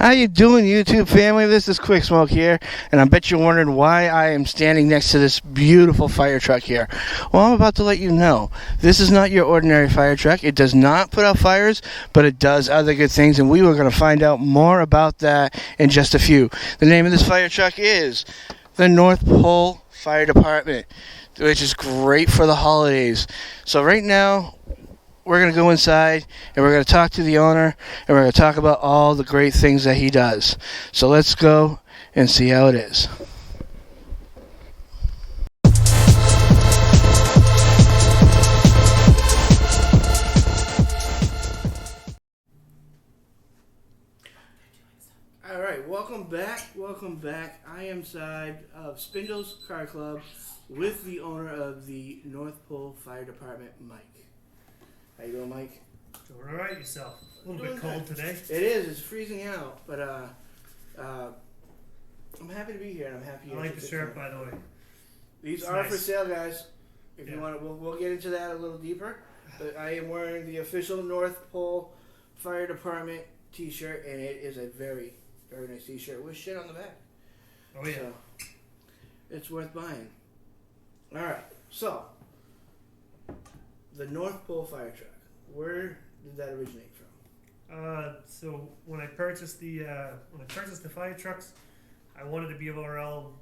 How you doing, YouTube family? This is Quicksmoke here, and I bet you're wondering why I am standing next to this beautiful fire truck here. Well, I'm about to let you know. This is not your ordinary fire truck. It does not put out fires, but it does other good things, and we were going to find out more about that in just a few. The name of this fire truck is the North Pole Fire Department, which is great for the holidays. So right now, we're going to go inside and we're going to talk to the owner and we're going to talk about all the great things that he does. So let's go and see how it is. All right, welcome back. I am inside of Spindles Car Club with the owner of the North Pole Fire Department, Mike. How you doing, Mike? Doing all right yourself. A little bit cold today. It is. It's freezing out, but I'm happy to be here, and I'm happy. I like the shirt, by the way. These are nice. For sale, guys. If you want, we'll get into that a little deeper. But I am wearing the official North Pole Fire Department T-shirt, and it is a very, very nice T-shirt with shit on the back. Oh yeah. So, it's worth buying. All right, so the North Pole Fire Truck. Where did that originate from? So when I purchased the fire trucks, I wanted to be able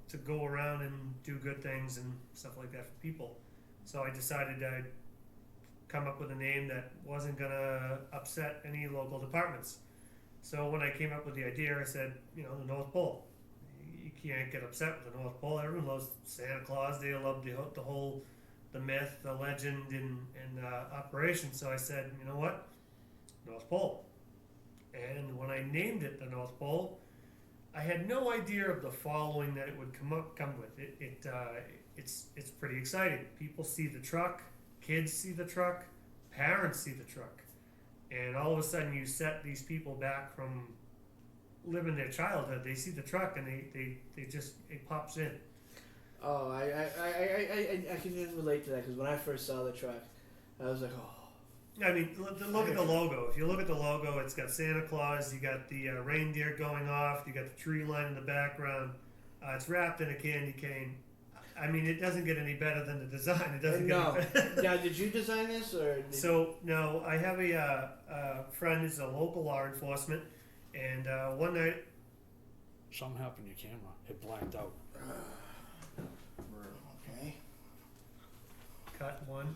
to go around and do good things and stuff like that for people. So I decided I'd come up with a name that wasn't gonna upset any local departments. So when I came up with the idea, I said, the North Pole. You can't get upset with the North Pole. Everyone loves Santa Claus. They love the myth, the legend, and operation. So I said, you know what, North Pole. And when I named it the North Pole, I had no idea of the following that it would come with. It's pretty exciting. People see the truck, kids see the truck, parents see the truck, and all of a sudden you set these people back from living their childhood. They see the truck and it pops in. Oh, I can just relate to that because when I first saw the truck, I was like, oh. I mean, look at the logo. If you look at the logo, it's got Santa Claus, you got the reindeer going off, you got the tree line in the background. It's wrapped in a candy cane. I mean, it doesn't get any better than the design. It doesn't get any better. Now, did you design this? No, I have a friend who's a local law enforcement, and one night... Something happened to your camera. It blanked out. Okay. Cut one.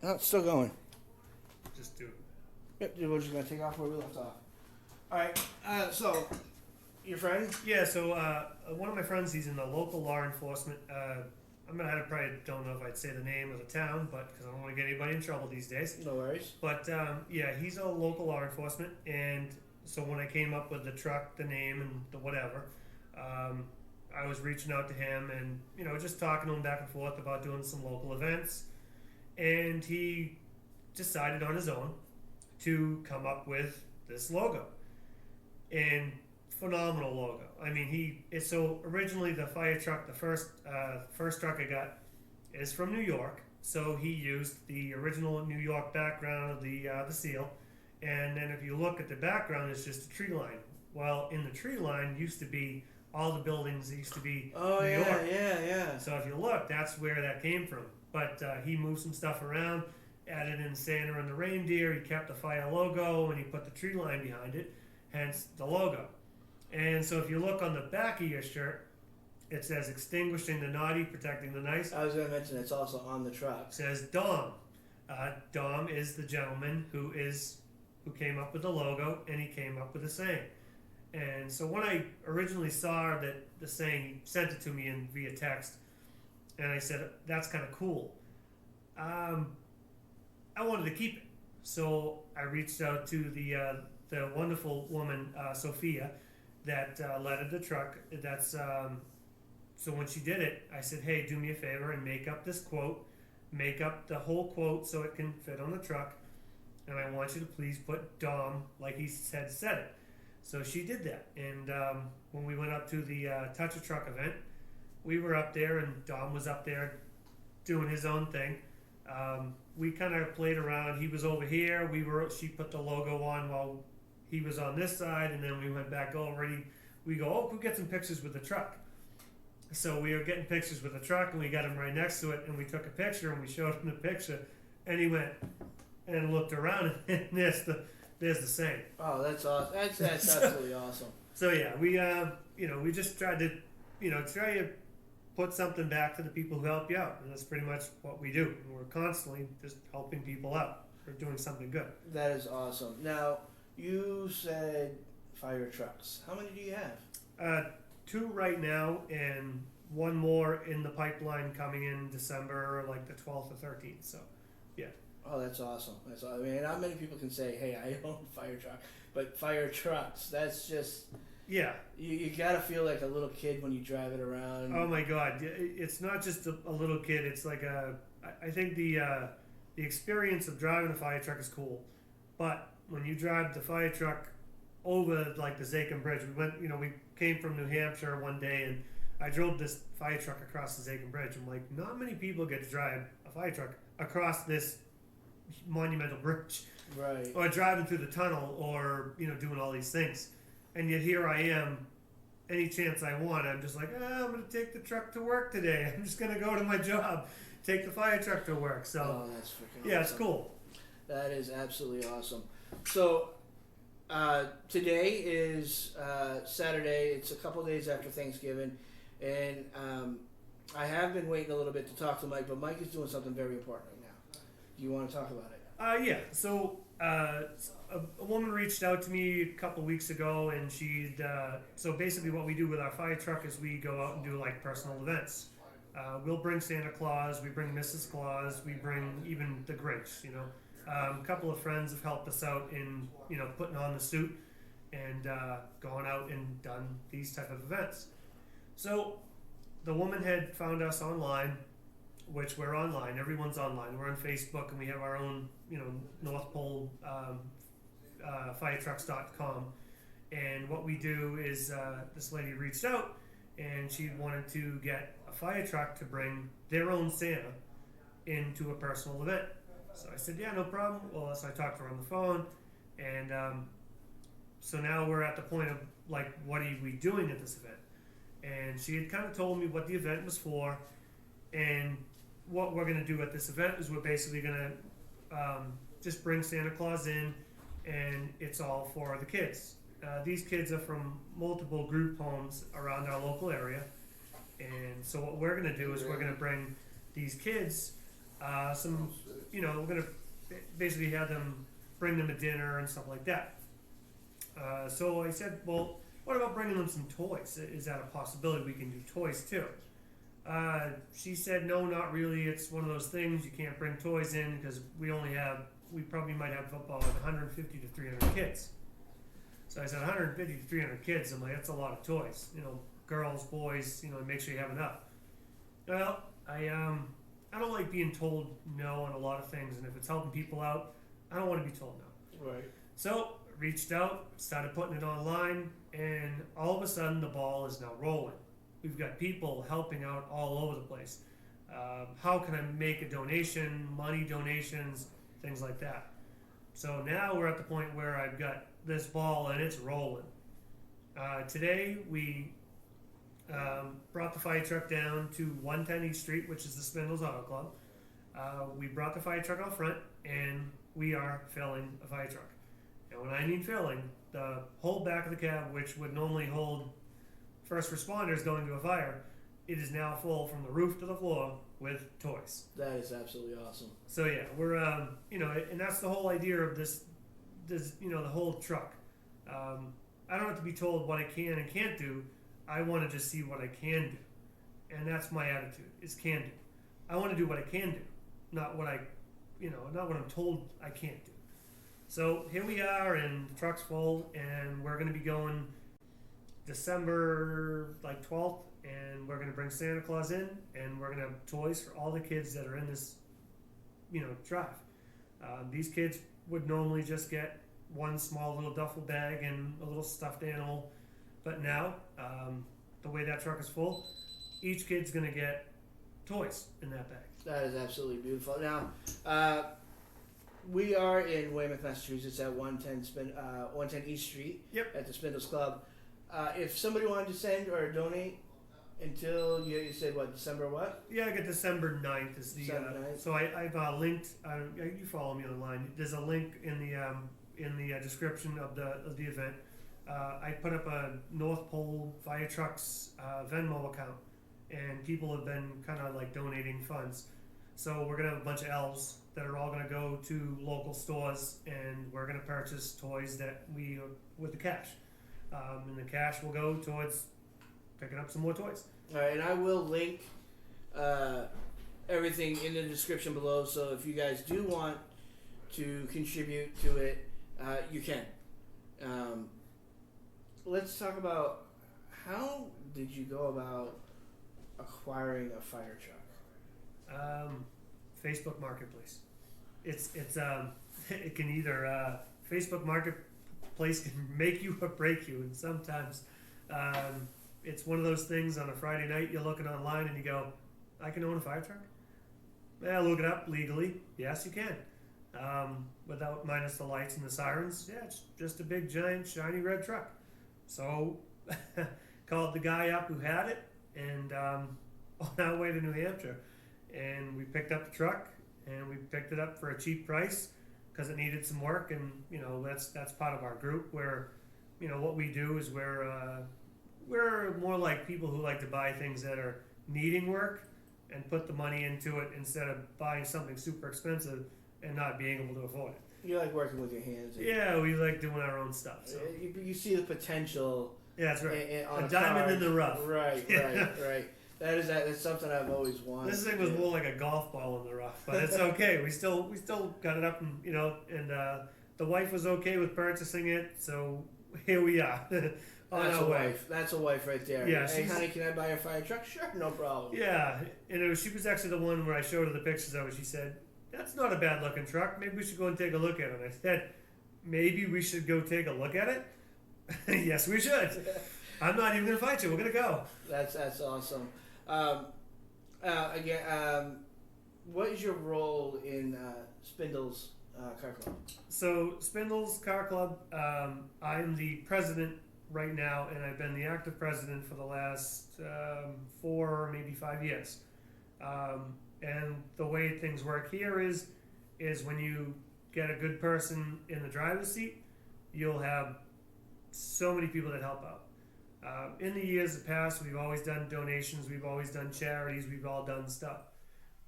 No, it's still going. Just do it. Yep, we're just going to take off where we left off. All right, so, your friend? Yeah, so one of my friends, he's in the local law enforcement. I probably don't know if I'd say the name of the town, but because I don't want to get anybody in trouble these days. No worries. But, he's a local law enforcement, and so when I came up with the truck, the name, and the whatever, I was reaching out to him and, just talking to him back and forth about doing some local events. And he decided on his own to come up with this logo. And phenomenal logo. I mean, so originally the fire truck, the first truck I got is from New York. So he used the original New York background of the seal. And then if you look at the background, it's just a tree line. Well, in the tree line used to be all the buildings that used to be New York. Yeah. So if you look, that's where that came from. But he moved some stuff around, added in Santa and the reindeer. He kept the fire logo, and he put the tree line behind it, hence the logo. And so if you look on the back of your shirt, it says extinguishing the naughty, protecting the nice. I was going to mention it's also on the truck. It says Dom. Dom is the gentleman who came up with the logo, and he came up with the saying. And so when I originally saw that the saying, he sent it to me via text, and I said, that's kind of cool. I wanted to keep it. So I reached out to the wonderful woman, Sophia, that led the truck. So when she did it, I said, hey, do me a favor and make up this quote. Make up the whole quote so it can fit on the truck. And I want you to please put Dom like he said it. So she did that. And when we went up to the Touch a Truck event, we were up there and Dom was up there doing his own thing. We kind of played around. He was over here. She put the logo on while he was on this side, and then we went back over. We go, oh, we'll get some pictures with the truck. So we were getting pictures with the truck, and we got him right next to it, and we took a picture, and we showed him the picture, and he went and looked around, and there's the same. Oh, that's awesome. That's absolutely awesome. So yeah, we just tried to, try to put something back to the people who help you out, and that's pretty much what we do. We're constantly just helping people out. We're doing something good. That is awesome. Now, you said fire trucks. How many do you have? 2 right now, and 1 more in the pipeline coming in December, like the 12th or 13th. So, yeah. Oh, that's awesome. I mean, not many people can say, "Hey, I own a fire truck," but fire trucks. That's just. Yeah. You gotta feel like a little kid when you drive it around. Oh my God! It's not just a little kid. It's like I think the experience of driving a fire truck is cool, but when you drive the fire truck over like the Zakin Bridge, we came from New Hampshire one day, and I drove this fire truck across the Zakin Bridge. I'm like, not many people get to drive a fire truck across this monumental bridge, right? Or driving through the tunnel, or doing all these things. And yet here I am, any chance I want, I'm just like, I'm going to take the truck to work today. I'm just going to go to my job, take the fire truck to work. So, that's freaking yeah, awesome. It's cool. That is absolutely awesome. So, today is Saturday. It's a couple days after Thanksgiving. And I have been waiting a little bit to talk to Mike, but Mike is doing something very important right now. Do you want to talk about it? Yeah. So, a woman reached out to me a couple weeks ago, and so basically what we do with our fire truck is we go out and do like personal events. We'll bring Santa Claus, we bring Mrs. Claus, we bring even the Grinch, A couple of friends have helped us out in, putting on the suit and gone out and done these type of events. So the woman had found us online, which we're online. Everyone's online. We're on Facebook, and we have our own, North Pole firetrucks.com. And what we do is this lady reached out, and she wanted to get a fire truck to bring their own Santa into a personal event. So I said, yeah, no problem. Well, so I talked to her on the phone, and so now we're at the point of like, what are we doing at this event? And she had kind of told me what the event was for, and what we're going to do at this event is we're basically going to just bring Santa Claus in, and it's all for the kids. These kids are from multiple group homes around our local area, and so what we're going to do is we're going to bring these kids we're going to basically have them, bring them a dinner and stuff like that. So I said, well, what about bringing them some toys? Is that a possibility? We can do toys too. She said, no, not really. It's one of those things you can't bring toys in because we probably might have about 150 to 300 kids. So I said 150 to 300 kids. I'm like, that's a lot of toys. Girls, boys, make sure you have enough. Well, I don't like being told no on a lot of things, and if it's helping people out, I don't want to be told no. Right. So reached out, started putting it online, and all of a sudden the ball is now rolling. We've got people helping out all over the place. How can I make a donation, money donations, things like that. So now we're at the point where I've got this ball and it's rolling. Today we brought the fire truck down to 110 East Street, which is the Spindles Auto Club. We brought the fire truck out front, and we are filling a fire truck. And when I mean filling, the whole back of the cab, which would normally hold first responders going to a fire, it is now full from the roof to the floor with toys. That is absolutely awesome. So yeah, we're and that's the whole idea of this the whole truck. I don't have to be told what I can and can't do. I want to just see what I can do, and that's my attitude. Is can do. I want to do what I can do, not what not what I'm told I can't do. So here we are, and the truck's full, and we're going to be going December 12th, and we're going to bring Santa Claus in, and we're going to have toys for all the kids that are in this, drive. These kids would normally just get one small little duffel bag and a little stuffed animal, but now, the way that truck is full, each kid's going to get toys in that bag. That is absolutely beautiful. Now, we are in Weymouth, Massachusetts at 110 East Street. Yep. At the Spindles Club. If somebody wanted to send or donate until you said what, December what? Yeah, I got December 9th is the. December 9th. So I've linked. You follow me online. There's a link in the description of the event. I put up a North Pole Fire Trucks Venmo account, and people have been kind of like donating funds. So we're gonna have a bunch of elves that are all gonna go to local stores, and we're gonna purchase toys that with the cash, and the cash will go towards picking up some more toys. All right, and I will link everything in the description below. So if you guys do want to contribute to it, you can. Let's talk about how did you go about acquiring a fire truck? Facebook Marketplace. It can either Facebook Marketplace can make you or break you, and sometimes it's one of those things. On a Friday night, you're looking online and you go, "I can own a fire truck." Look it up legally. Yes, you can. Without minus the lights and the sirens. Yeah, it's just a big, giant, shiny red truck. So called the guy up who had it, and on our way to New Hampshire, and we picked up the truck, and we picked it up for a cheap price because it needed some work. And that's part of our group where what we do is we're more like people who like to buy things that are needing work and put the money into it instead of buying something super expensive and not being able to afford it. You like working with your hands. Yeah, we like doing our own stuff. So. You see the potential. Yeah, that's right. On a diamond car. in the rough. Right. That's something I've always wanted. This thing was more like a golf ball in the rough, but it's okay. We still got it up, and and the wife was okay with purchasing it, so here we are. That's a wife. That's a wife right there. Yeah. Hey, honey, can I buy a fire truck? Sure, no problem. Yeah, and she was actually the one where I showed her the pictures of it. She said, "That's not a bad looking truck. Maybe we should go and take a look at it." And I said, "Maybe we should go take a look at it." Yes, we should. I'm not even gonna fight you. We're gonna go. That's awesome. What is your role in Spindles Car Club? So Spindles Car Club, I'm the president right now, and I've been the active president for the last 4, maybe 5 years. And the way things work here is when you get a good person in the driver's seat, you'll have so many people that help out. In the years past, we've always done donations, we've always done charities, we've all done stuff.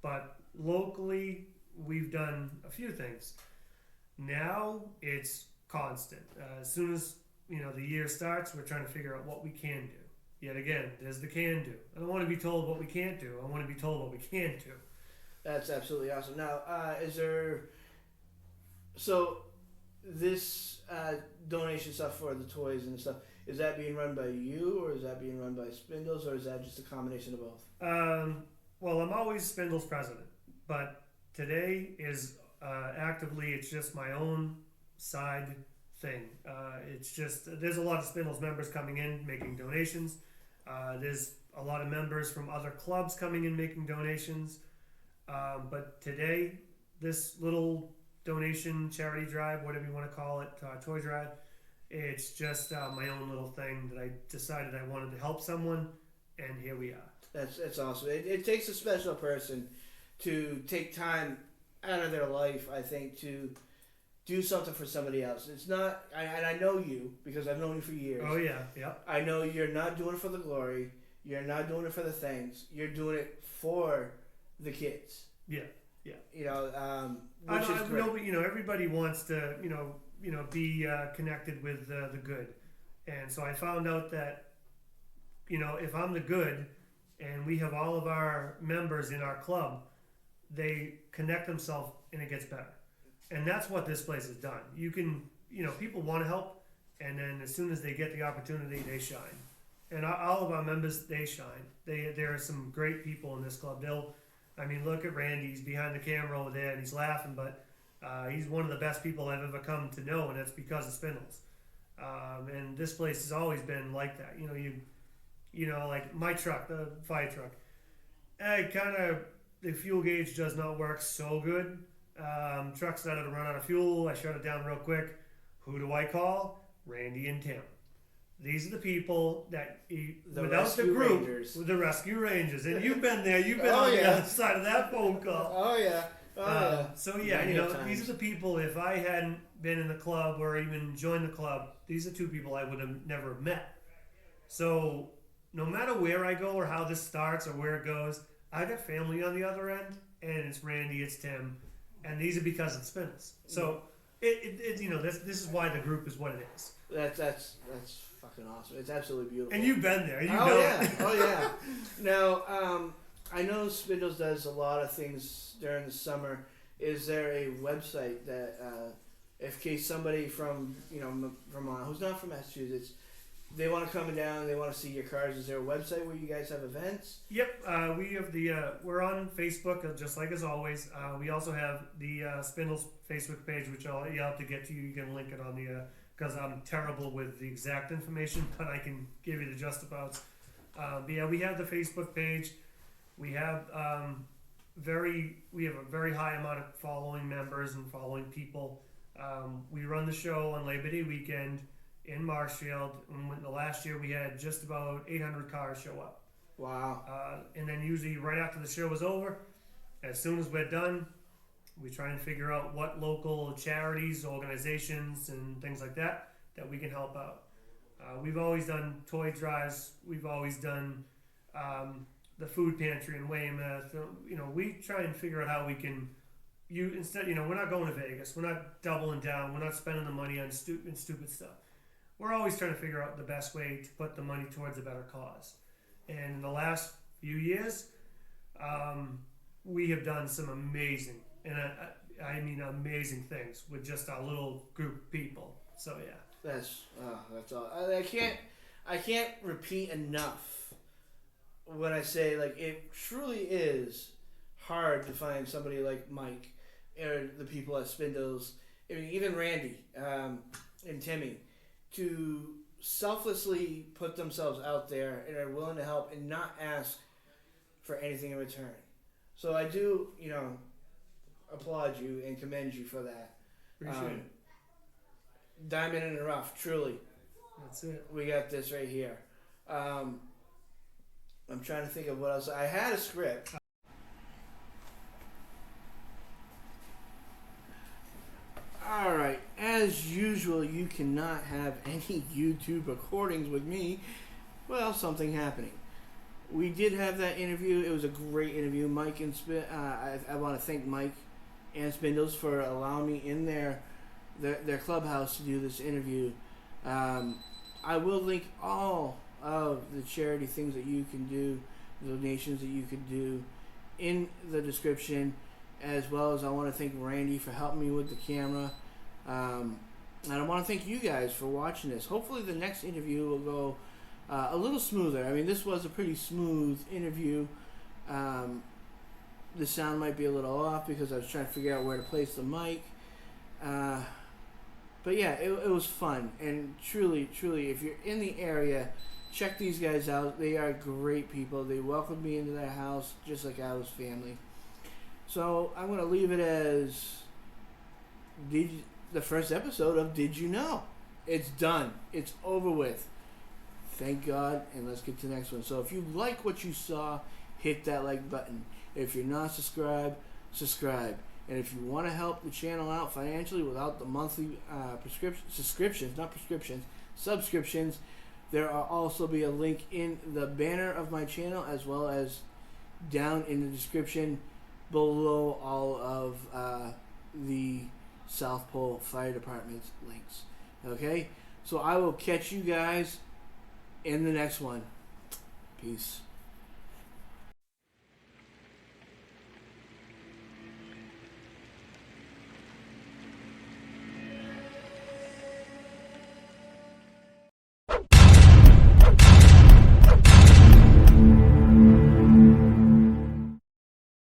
But locally, we've done a few things. Now it's constant. As soon as the year starts, we're trying to figure out what we can do. Yet again, there's the can do. I don't want to be told what we can't do. I want to be told what we can do. That's absolutely awesome. Now, is there... So, this donation stuff for the toys and stuff, is that being run by you, or is that being run by Spindles, or is that just a combination of both? Well, I'm always Spindles president, but today is actively, it's just my own side thing. It's just, there's a lot of Spindles members coming in, making donations. There's a lot of members from other clubs coming in, making donations. But today, this little donation, charity drive, whatever you want to call it, toy drive, it's just my own little thing that I decided I wanted to help someone, and here we are. That's awesome. It takes a special person to take time out of their life, I think, to do something for somebody else. It's not, and I know you because I've known you for years. Oh yeah, yeah. I know you're not doing it for the glory. You're not doing it for the things. You're doing it for the kids. Yeah, yeah. Which is great. Everybody wants to, be connected with the good, and so I found out that, if I'm the good, and we have all of our members in our club, they connect themselves and it gets better. And that's what this place has done. You can, people want to help, and then as soon as they get the opportunity, they shine. And all of our members, they shine. There are some great people in this club. Look at Randy. He's behind the camera over there, and he's laughing, but he's one of the best people I've ever come to know, and that's because of Spindles. And this place has always been like that. Like my truck, the fire truck. The fuel gauge does not work so good. Truck started to run out of fuel. I shut it down real quick. Who do I call? Randy and Tim. These are the people that, without the Rescue group, Rangers. with the Rescue Rangers. And you've been there. You've been Oh, on the yeah. other side of that phone call. Oh yeah. So yeah, Many you know, times. these are the people. If I hadn't been in the club or even joined the club, these are two people I would have never met. So no matter where I go or how this starts or where it goes, I got family on the other end, and it's Randy, it's Tim, and these are because of Spindles. So it you know, this is why the group is what it is. That's fucking awesome. It's absolutely beautiful. And you've been there. You oh know yeah. it. Oh yeah. Now, I know Spindles does a lot of things during the summer. Is there a website that, if case somebody from Vermont who's not from Massachusetts, they want to come down, they want to see your cars? Is there a website where you guys have events? Yep, we have we're on Facebook, just like as always. We also have the Spindles Facebook page, which you'll have to get to. You can link it on the, because I'm terrible with the exact information, but I can give you the justabouts. But yeah, we have the Facebook page. We have we have a very high amount of following members and following people. We run the show on Labor Day weekend in Marshfield. And the last year we had just about 800 cars show up. Wow. And then usually right after the show is over, as soon as we're done, we try and figure out what local charities, organizations, and things like that we can help out. We've always done toy drives. We've always done the food pantry in Weymouth. You know, we try and figure out how we can. Instead, you know, we're not going to Vegas. We're not doubling down. We're not spending the money on stupid stuff. We're always trying to figure out the best way to put the money towards a better cause. And in the last few years, we have done some amazing, and I mean amazing things with just our little group of people. So yeah. That's all. I can't repeat enough when I say, like, it truly is hard to find somebody like Mike or the people at Spindles. I mean, even Randy and Timmy, to selflessly put themselves out there and are willing to help and not ask for anything in return. So I do, applaud you and commend you for that. Appreciate it. Diamond in the rough, truly. That's it. We got this right here. I'm trying to think of what else. I had a script. Alright, as usual, you cannot have any YouTube recordings with me. Well, something happening. We did have that interview. It was a great interview. Mike and I want to thank Mike and Spindles for allowing me in their clubhouse to do this interview. I will link all of the charity things that you can do, the donations that you could do, in the description, as well as I want to thank Randy for helping me with the camera. And I want to thank you guys for watching this. Hopefully the next interview will go a little smoother. I mean, this was a pretty smooth interview. The sound might be a little off because I was trying to figure out where to place the mic. But yeah, it was fun. And truly, if you're in the area, check these guys out. They are great people. They welcomed me into their house just like I was family. So I'm going to leave it as the first episode of Did You Know? It's done. It's over with. Thank God, and let's get to the next one. So if you like what you saw, hit that like button. If you're not subscribed, subscribe. And if you want to help the channel out financially without the monthly subscriptions, there will also be a link in the banner of my channel as well as down in the description below all of the South Pole Fire Department's links. Okay? So I will catch you guys in the next one. Peace.